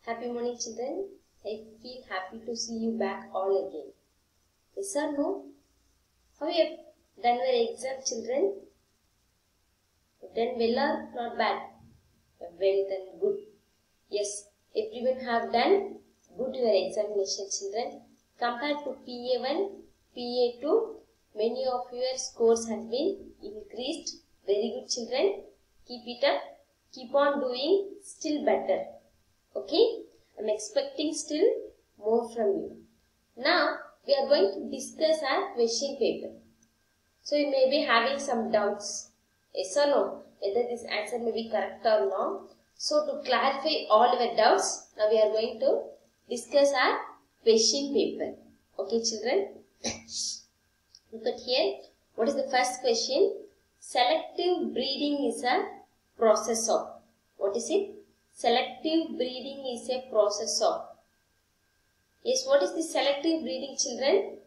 Happy morning, children. I feel happy to see you back all again. Yes or no? How you have done your exam, children? Done well or not bad? Well done, good. Yes, everyone have done good your examination, children. Compared to PA1, PA2, many of your scores has been increased. Very good, children. Keep it up. Keep on doing still better. Okay? I am expecting still more from you. Now, we are going to discuss our question paper. So, you may be having some doubts. Yes or no? Whether this answer may be correct or not. So, to clarify all your doubts, now we are going to discuss our question paper. Okay, children? Look at here. What is the first question? Selective breeding is a process of. What is it? Selective breeding is a process of. Yes, what is the selective breeding, children?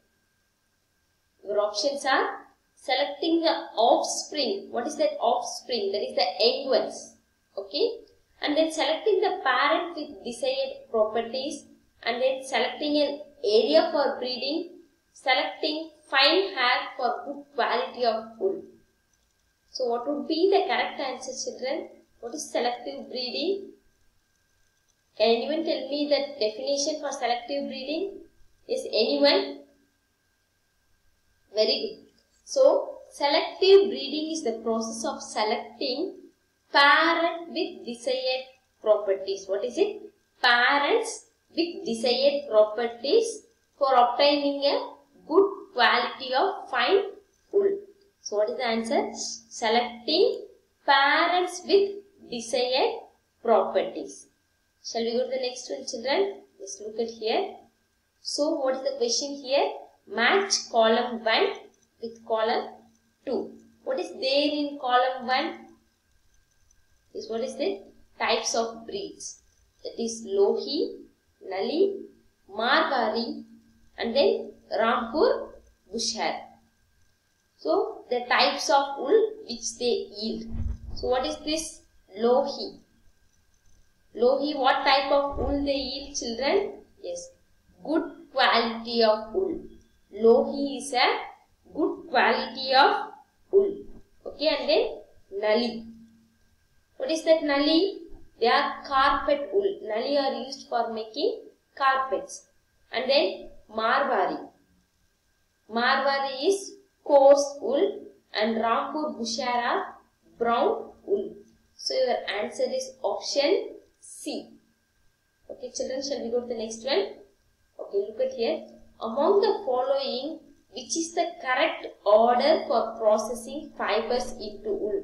Your options are selecting the offspring. What is that offspring? That is the young ones. Okay. And then selecting the parent with desired properties. And then selecting an area for breeding. Selecting fine hair for good quality of wool. So, what would be the correct answer, children? What is selective breeding? Can anyone tell me the definition for selective breeding? Is anyone? Very good. So, selective breeding is the process of selecting parent with desired properties. What is it? Parents with desired properties for obtaining a good quality of fine wool. So, what is the answer? Selecting parents with desired properties. Shall we go to the next one, children? Let's look at here. So, what is the question here? Match column 1 with column 2. What is there in column 1? Yes, what is it? Types of breeds. That is Lohi, Nali, Marwari, and then Rampur Bushhair. So, the types of wool which they yield. So, what is this? Lohi. Lohi, what type of wool they yield, children? Yes, good quality of wool. Lohi is a good quality of wool. Okay, and then Nali. What is that Nali? They are carpet wool. Nali are used for making carpets. And then Marwari. Marwari is coarse wool and Rampur Bushhair are brown wool. So, your answer is option C. Okay, children, shall we go to the next one? Okay, look at here. Among the following, which is the correct order for processing fibers into wool?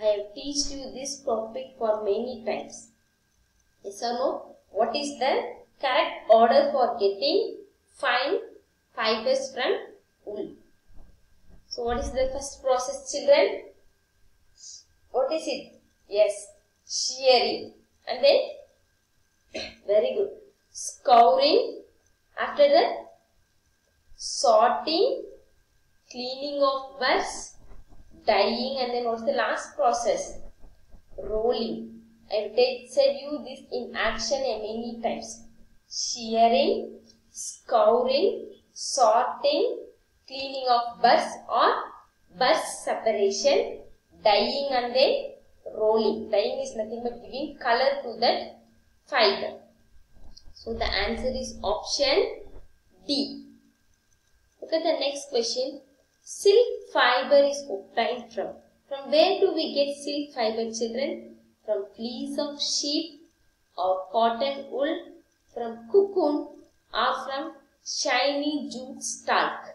I have taught you this topic for many times. Yes or no? What is the correct order for getting fine fibers from wool? So, what is the first process, children? What is it? Yes, shearing. And then, very good, scouring, after that, sorting, cleaning of burrs, dyeing, and then what's the last process? Rolling. I have said you this in action many times. Shearing, scouring, sorting, cleaning of burrs or burrs separation, dyeing, and then rolling. Dyeing is nothing but giving color to that fiber. So, the answer is option D. Look at the next question. Silk fiber is obtained from. From where do we get silk fiber, children? From fleece of sheep or cotton wool, from cocoon or from shiny jute stalk.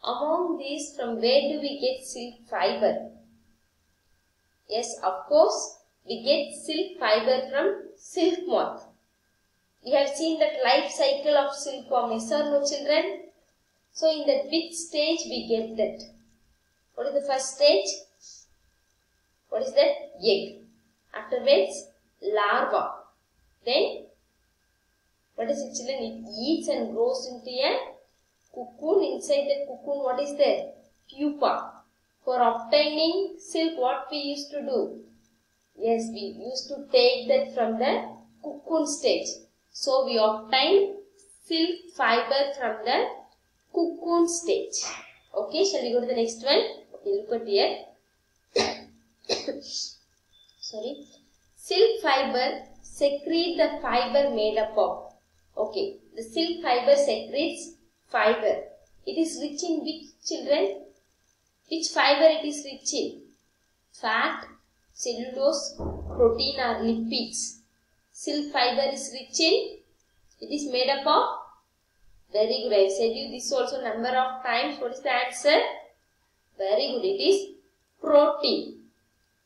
Among these, from where do we get silk fiber? Yes, of course, we get silk fiber from silk moth. We have seen that life cycle of silkworm, yes or no, children? So, in that which stage we get that? What is the first stage? What is that? Egg. Afterwards, larva. Then, what is it, children? It eats and grows into a cocoon. Inside the cocoon, what is there? Pupa. For obtaining silk, what we used to do? Yes, we used to take that from the cocoon stage. So we obtain silk fiber from the cocoon stage. Okay, shall we go to the next one? Okay, look at here. Sorry. Silk fiber secrete the fiber made up of. Okay, the silk fiber secretes fiber. It is rich in which, children? Which fiber it is rich in? Fat, cellulose, protein or lipids. Silk fiber is rich in, it is made up of, very good, I said you this also number of times. What is the answer? Very good, it is protein.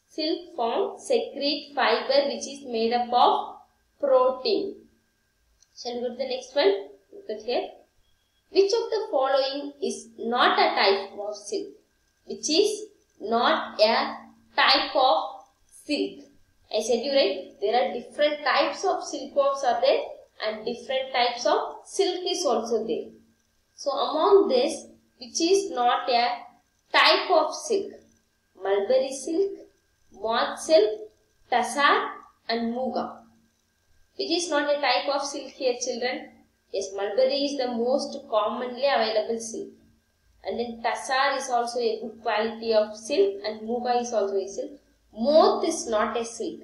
Silk form secrete fiber which is made up of protein. Shall we go to the next one? Look at here. Which of the following is not a type of silk? Which is not a type of silk? I said you right, there are different types of silkworms are there and different types of silk is also there. So among this, which is not a type of silk? Mulberry silk, moth silk, tassar and muga. Which is not a type of silk here, children? Yes, mulberry is the most commonly available silk. And then tassar is also a good quality of silk and muga is also a silk. Moth is not a silk.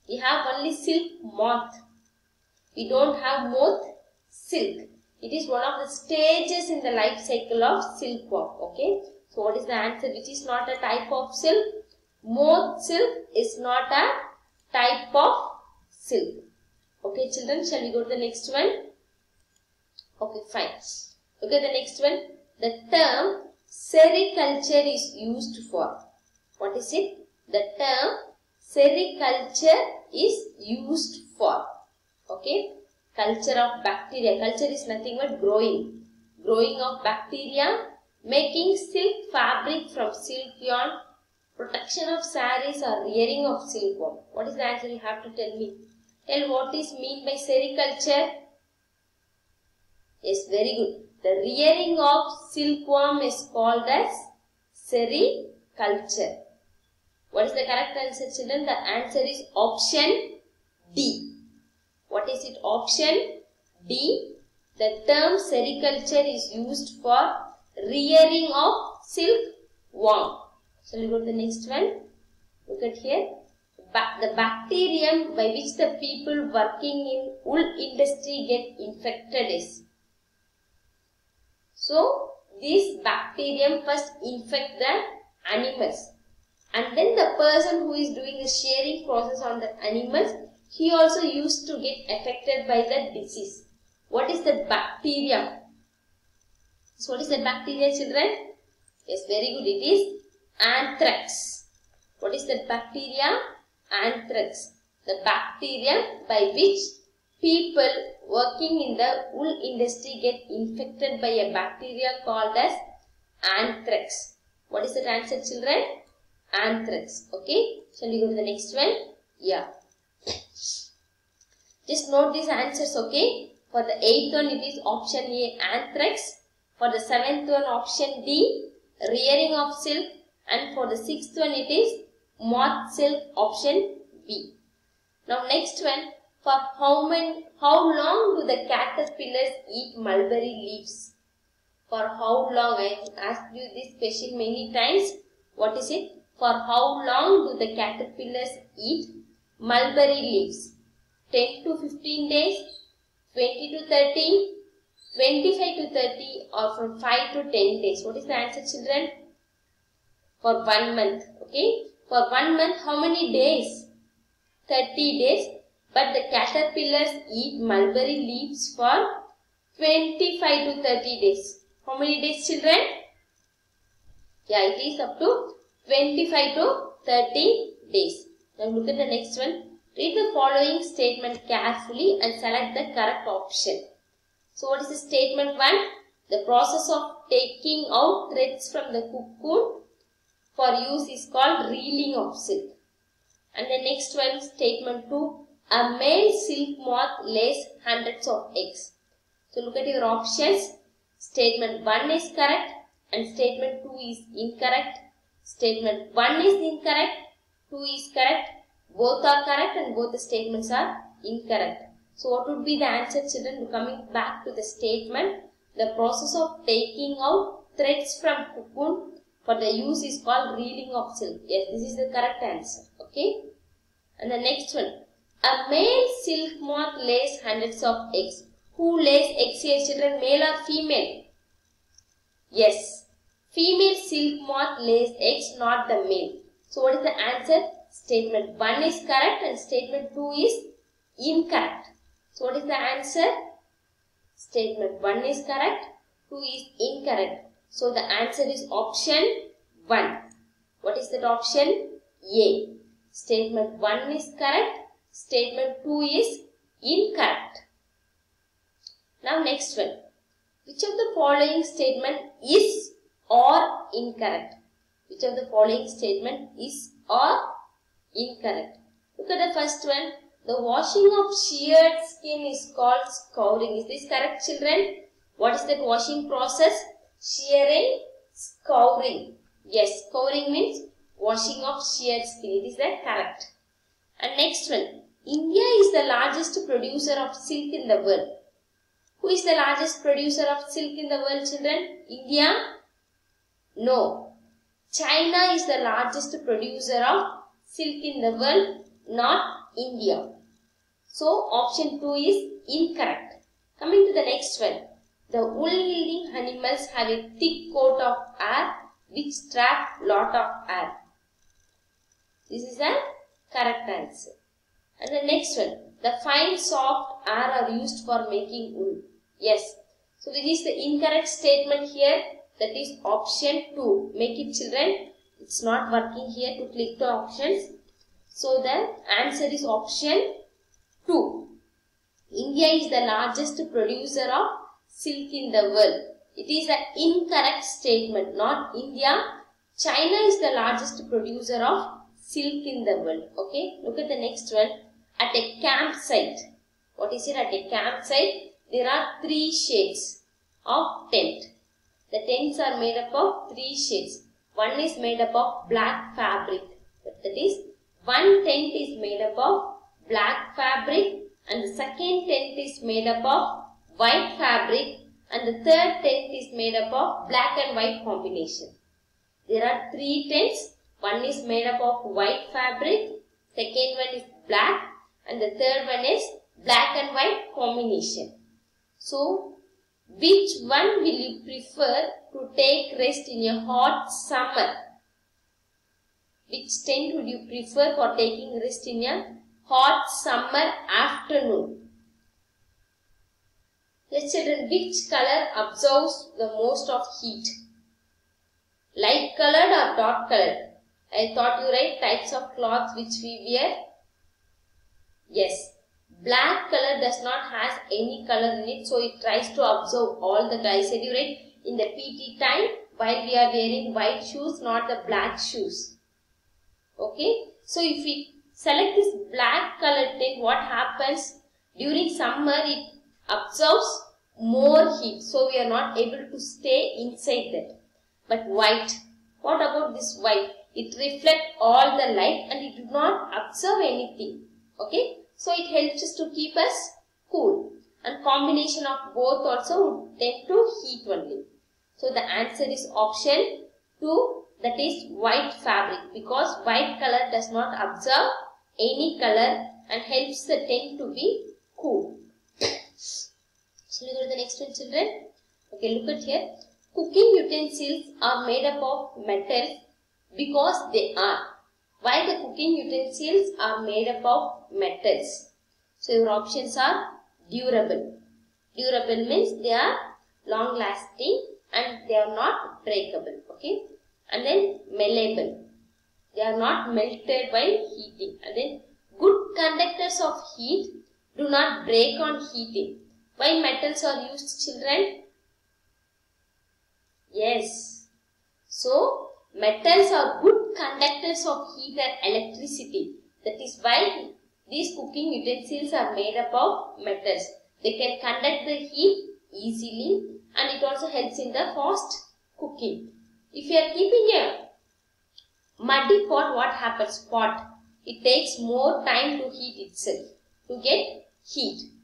We have only silk moth. We don't have moth silk. It is one of the stages in the life cycle of silkworm. Okay. So what is the answer? Which is not a type of silk? Moth silk is not a type of silk. Okay, children, shall we go to the next one? Okay, fine. Look at the next one. The term sericulture is used for. What is it? The term sericulture is used for. Okay. Culture of bacteria. Culture is nothing but growing. Growing of bacteria. Making silk fabric from silk yarn. Protection of sarees or rearing of silkworm. What is the answer? You have to tell me. Tell what is mean by sericulture. Yes, very good. The rearing of silkworm is called as sericulture. What is the correct answer, children? The answer is option D. What is it? Option D. The term sericulture is used for rearing of silkworm. Shall we go to the next one? Look at here. The bacterium by which the people working in wool industry get infected is. So, this bacterium first infect the animals. And then the person who is doing the shearing process on the animals, he also used to get affected by the disease. What is the bacterium? So, what is the bacteria, children? Yes, very good. It is anthrax. What is that bacteria? Anthrax. The bacterium by which people working in the wool industry get infected by a bacteria called as anthrax. What is that answer, children? Anthrax. Okay. Shall we go to the next one? Yeah. Just note these answers, okay. For the 8th one, it is option A, anthrax. For the 7th one, option D, rearing of silk. And for the 6th one, it is moth silk, option B. Now, next one, for how long do the caterpillars eat mulberry leaves? For how long? I have asked you this question many times. What is it? For how long do the caterpillars eat mulberry leaves? 10 to 15 days, 20 to 30, 25 to 30 or from 5 to 10 days. What is the answer, children? For 1 month. Okay. For 1 month, how many days? 30 days. But the caterpillars eat mulberry leaves for 25 to 30 days. How many days, children? Yeah, it is up to 25 to 30 days. Now look at the next one. Read the following statement carefully and select the correct option. So what is the statement 1? The process of taking out threads from the cocoon for use is called reeling of silk. And the next one, statement 2. A male silk moth lays hundreds of eggs. So look at your options. Statement 1 is correct and statement 2 is incorrect. Statement 1 is incorrect, 2 is correct. Both are correct and both the statements are incorrect. So what would be the answer, children? Coming back to the statement, the process of taking out threads from cocoon for the use is called reeling of silk. Yes, this is the correct answer. Okay. And the next one, a male silk moth lays hundreds of eggs. Who lays eggs here, children? Male or female? Yes, female silk moth lays eggs, not the male. So what is the answer? Statement 1 is correct and statement 2 is incorrect. So what is the answer? Statement 1 is correct, 2 is incorrect. So the answer is option 1. What is that option? A. Statement 1 is correct, statement 2 is incorrect. Now next one. Which of the following statement is or incorrect? Which of the following statement is or incorrect? Look at the first one. The washing of sheared skin is called scouring. Is this correct, children? What is that washing process? Shearing, scouring. Yes, scouring means washing of sheared skin. It is that correct. And next one. India is the largest producer of silk in the world. Who is the largest producer of silk in the world, children? India? No. China is the largest producer of silk in the world, not India. So, option 2 is incorrect. Coming to the next one. The wool-yielding animals have a thick coat of air which trap lot of air. This is the correct answer. And the next one. The fine soft air are used for making wool. Yes. So, which is the incorrect statement here? That is option 2. Make it, children. It's not working here to click the options. So, the answer is option 2. India is the largest producer of silk in the world. It is an incorrect statement. Not India. China is the largest producer of silk in the world. Okay. Look at the next one. At a campsite. What is it? At a campsite, there are 3 shades of tent. The tents are made up of 3 shades. One is made up of black fabric. That is, one tent is made up of black fabric and the second tent is made up of white fabric and the third tent is made up of black and white combination. There are 3 tents. One is made up of white fabric, second one is black and the third one is black and white combination. So, which one will you prefer to take rest in a hot summer? Which tent would you prefer for taking rest in a hot summer afternoon? Let's children, which color absorbs the most of heat? Light colored or dark colored? I thought you write types of cloths which we wear. Yes. Black color does not have any color in it, so it tries to absorb all the color. I said you right in the PT time while we are wearing white shoes, not the black shoes. Okay. So if we select this black color tent, what happens? During summer it absorbs more heat, so we are not able to stay inside that. But white, what about this white? It reflects all the light and it do not absorb anything. Okay. So, it helps us to keep us cool. And combination of both also would tend to heat only. So, the answer is option 2, that is white fabric. Because white color does not absorb any color and helps the tent to be cool. Shall we go to the next one, children? Okay, look at here. Cooking utensils are made up of metal because they are. Why the cooking utensils are made up of metals? So, your options are durable. Durable means they are long lasting and they are not breakable. Okay. And then malleable. They are not melted by heating. And then good conductors of heat do not break on heating. Why metals are used, children? Yes. So, metals are good conductors of heat and electricity. That is why these cooking utensils are made up of metals. They can conduct the heat easily and it also helps in the fast cooking. If you are keeping a muddy pot, what happens? Pot. It takes more time to heat itself. to get heat.